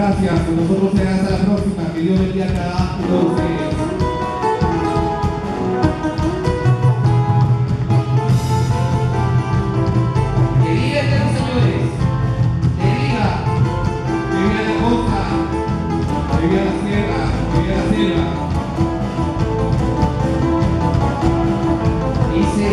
gracias. Con nosotros será hasta la próxima. Que Dios bendiga a cada uno de ustedes. Que viva los señores. Que viva la costa. Que viva la sierra. Que viva la selva. Dice.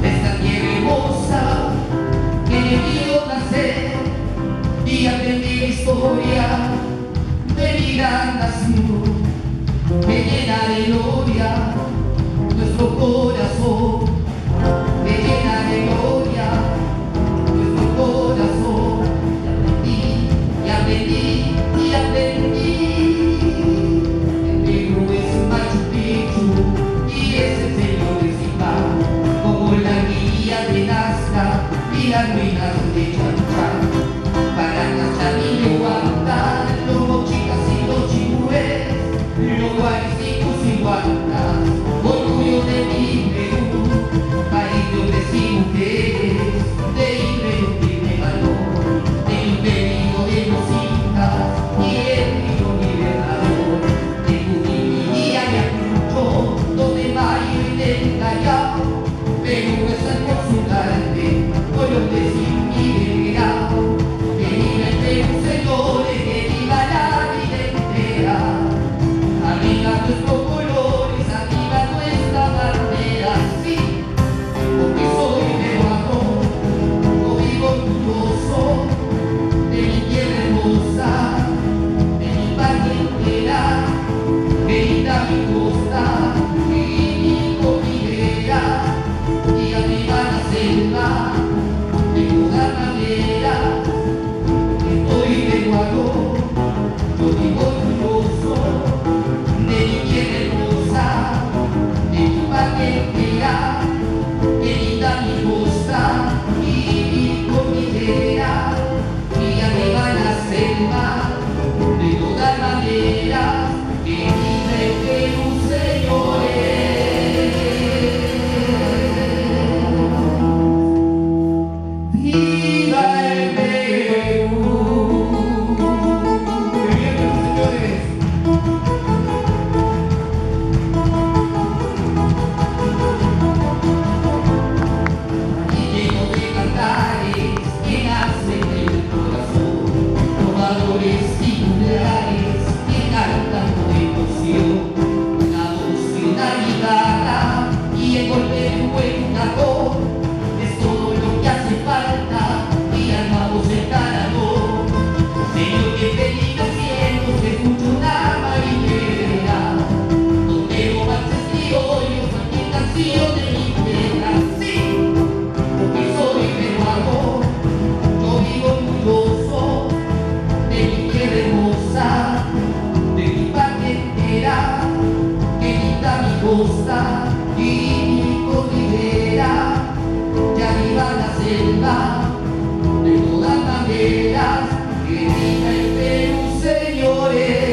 Esta tierra hermosa que me dio nacer y aprendí la historia de mi gran nación, que llena de gloria nuestro corazón, que llena de gloria nuestro corazón. Y aprendí, y aprendí. El Perú es Machu Picchu y es el Señor de Zimbabue, como la guía de Nazca y las ruinas de Chalchal, Paraná, y Huanta, los mochicas y los chibúes, los guaricicos y guantas, orgullo de mi Perú, país de hombres y mujeres, de irreductible valor, del imperio de los incas y el río liberador, de Junín y Ayacucho, donde Mayo y del Callao, Perú es el consulante, Colombia sin Belgrado. Que viva el Perú, señores, que viva la vida entera. Arriba nuestros colores, arriba nuestra bandera, sí, porque soy peruano, yo vivo orgulloso de mi tierra hermosa, de mi patria entera, que linda mi costa, que mi cordillera, y arriba la selva, de todas maneras, estoy peruano, yo vivo orgulloso de mi tierra hermosa, de mi patria entera, que linda mi costa y mi cordillera, y arriba la selva, de todas maneras, que viva el Perú, señores. Viva el Perú. Que viva los señores. Y lleno de cantares que nacen del corazón, trovadores y cumbres que cantan con emoción, una voz y una guitarra y el golpe de un buen tambor es todo lo que hace falta y armamos el canador. Señor, que feliz siento se escucha una marinera, donde los valses criollos cantan canciones de mi tierra, sí, porque soy peruano, yo vivo orgulloso de mi tierra hermosa, de mi patria entera, que linda mi costa y mi cordillera, y arriba la selva, de todas maneras, que viva el Perú, señores.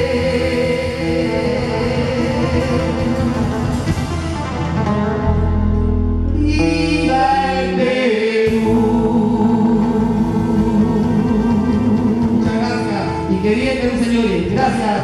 Viva el Perú. Muchas gracias. Y que viva el Perú, señores. Gracias.